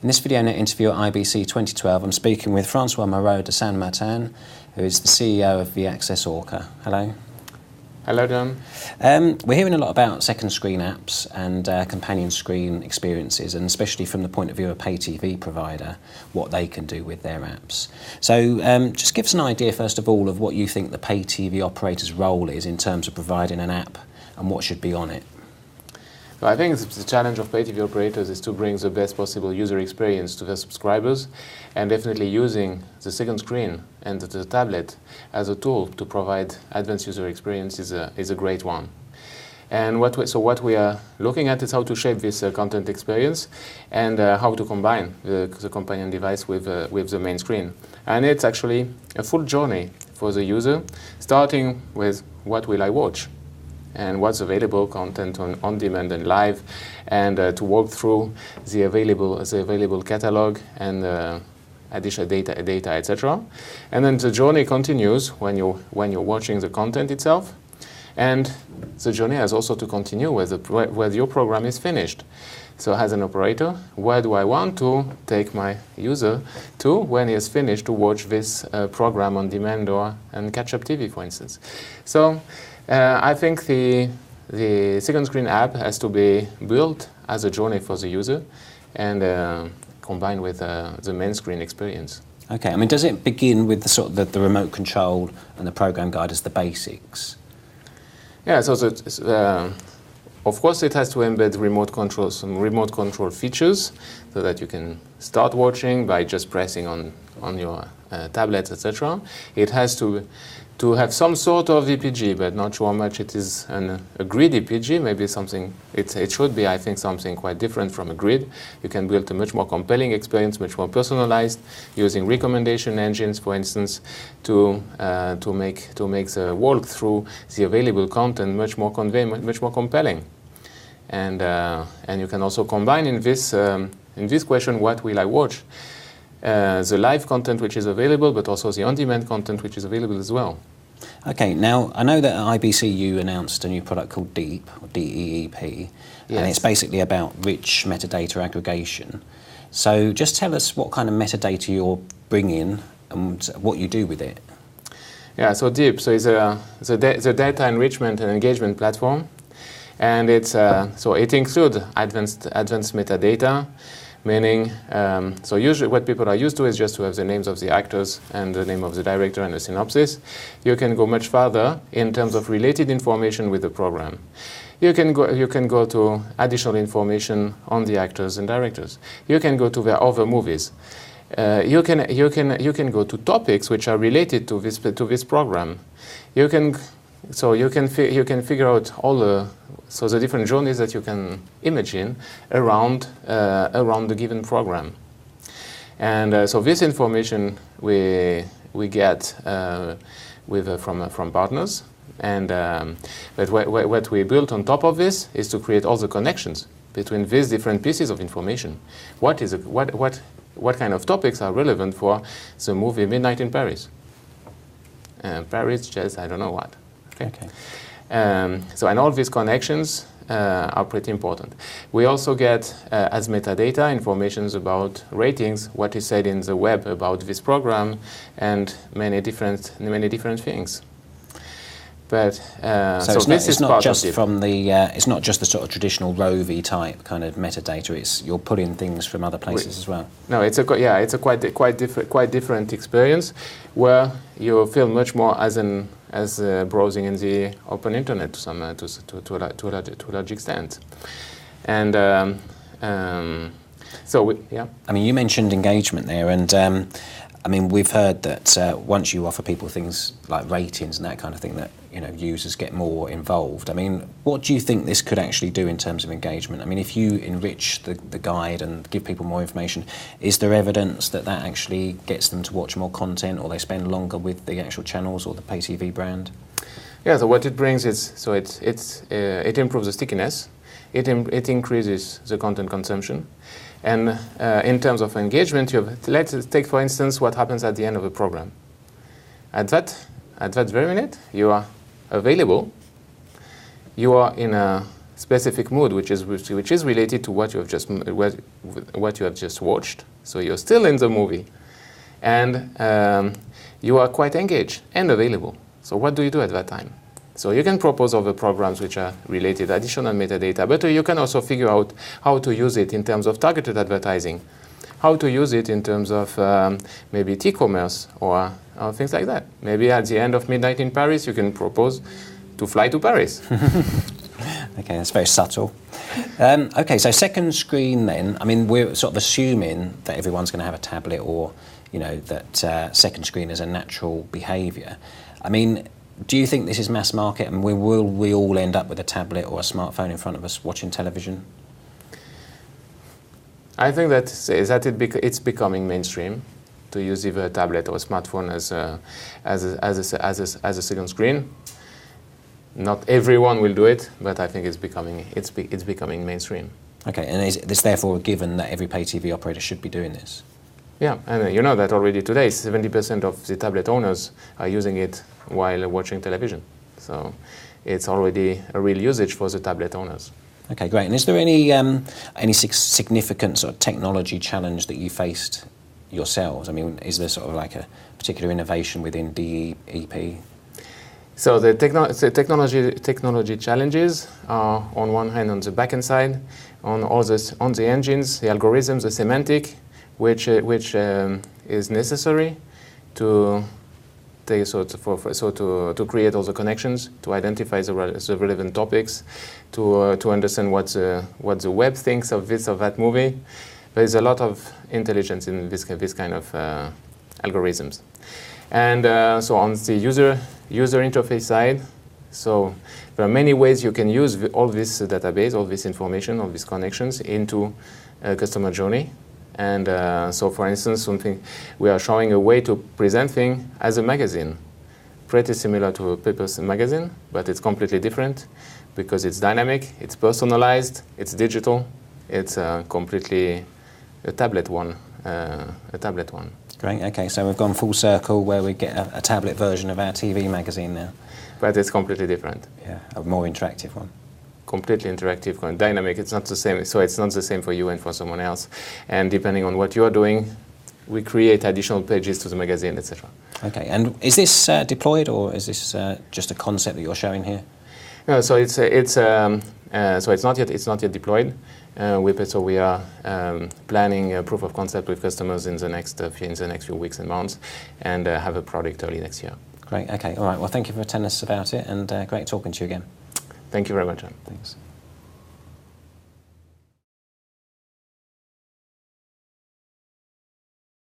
In this video net interview at IBC 2012, I'm speaking with Francois Moreau de Saint-Martin, who is the CEO of Viaccess Orca. Hello. Hello, John. We're hearing a lot about second screen apps and companion screen experiences, and especially from the point of view of a pay TV provider, what they can do with their apps. So just give us an idea, first of all, of what you think the pay TV operator's role is in terms of providing an app and what should be on it. So I think the challenge of pay TV operators is to bring the best possible user experience to their subscribers, and definitely using the second screen and the tablet as a tool to provide advanced user experience is a great one. And what we are looking at is how to shape this content experience and how to combine the companion device with the main screen. And it's actually a full journey for the user, starting with what will I watch and what's available content on demand and live, and to walk through the available catalog and additional data, etc. And then the journey continues when you're watching the content itself, and the journey has also to continue where your program is finished. So as an operator, where do I want to take my user to when he has finished to watch this program on demand and catch-up TV, for instance? So I think the second screen app has to be built as a journey for the user and combined with the main screen experience. Okay, I mean, does it begin with the remote control and the program guide as the basics? Yeah, so of course it has to embed some remote control features so that you can start watching by just pressing on your tablets, etc. It has to have some sort of EPG, but not sure how much it is a grid EPG. Maybe something, it should be, I think, something quite different from a grid. You can build a much more compelling experience, much more personalized, using recommendation engines, for instance, to make the walk through the available content much more compelling. And you can also combine in this question, what will I watch? The live content which is available, but also the on-demand content which is available as well. Okay, now I know that at IBC you announced a new product called DEEP, or DEEP, yes. And it's basically about rich metadata aggregation. So just tell us what kind of metadata you're bringing and what you do with it. Yeah, so DEEP, so it's the data enrichment and engagement platform, and so it includes advanced metadata. Meaning, so usually what people are used to is just to have the names of the actors and the name of the director and a synopsis. You can go much further in terms of related information with the program. You can go to additional information on the actors and directors. You can go to their other movies. You can go to topics which are related to this program. You can figure out all the different journeys that you can imagine around the given program. And so this information we get from partners, and but what we built on top of this is to create all the connections between these different pieces of information. What kind of topics are relevant for the movie Midnight in Paris? Paris, jazz, I don't know what. Okay. And all these connections are pretty important. We also get, as metadata, informations about ratings, what is said in the web about this program, and many different things. But so it's not just from the it's not just the sort of traditional Rovey type kind of metadata. You're putting things from other places as well. No, it's a quite different experience, where you feel much more as browsing in the open internet to a large extent. And yeah. I mean, you mentioned engagement there, and I mean, we've heard that once you offer people things like ratings and that kind of thing, that users get more involved. I mean, what do you think this could actually do in terms of engagement? I mean, if you enrich the guide and give people more information, is there evidence that actually gets them to watch more content, or they spend longer with the actual channels or the pay TV brand? Yeah. So what it brings is, it improves the stickiness, it increases the content consumption. And in terms of engagement, let's take, for instance, what happens at the end of a program. At that very minute, you are available. You are in a specific mood, which is related to what you have just watched. So you're still in the movie, and you are quite engaged and available. So what do you do at that time? So you can propose other programs which are related, additional metadata, but you can also figure out how to use it in terms of targeted advertising, how to use it in terms of maybe e-commerce or things like that. Maybe at the end of midnight in Paris, you can propose to fly to Paris. Okay, that's very subtle. Okay, so second screen then, I mean, we're sort of assuming that everyone's going to have a tablet or, you know, that second screen is a natural behaviour. I mean, do you think this is mass market and will we all end up with a tablet or a smartphone in front of us watching television? I think that it's becoming mainstream to use either a tablet or a smartphone as a second screen. Not everyone will do it, but I think it's becoming mainstream. Okay, and is this therefore a given that every pay TV operator should be doing this? Yeah, and you know that already today, 70% of the tablet owners are using it while watching television. So it's already a real usage for the tablet owners. Okay, great. And is there any significant sort of technology challenge that you faced yourselves? I mean, is there sort of like a particular innovation within DEP? So the technology challenges are on one hand on the backend side, on the engines, the algorithms, the semantic, which is necessary to to create all the connections, to identify the relevant topics, to understand what the web thinks of this or that movie. There is a lot of intelligence in this kind of algorithms. And so on the user interface side, so there are many ways you can use all this database, all this information, all these connections into a customer journey. And so, for instance, we are showing a way to present things as a magazine, pretty similar to a paper magazine, but it's completely different because it's dynamic, it's personalized, it's digital, it's completely a tablet one. Great. Okay, so we've gone full circle where we get a tablet version of our TV magazine now. But it's completely different. Yeah, a more interactive one. Completely interactive, dynamic. It's not the same. So it's not the same for you and for someone else. And depending on what you are doing, we create additional pages to the magazine, etc. Okay. And is this deployed, or is this just a concept that you're showing here? No. So it's not yet deployed. We are planning a proof of concept with customers in the next few weeks and months, and have a product early next year. Great. Okay. All right. Well, thank you for telling us about it, and great talking to you again. Thank you very much, John. Thanks.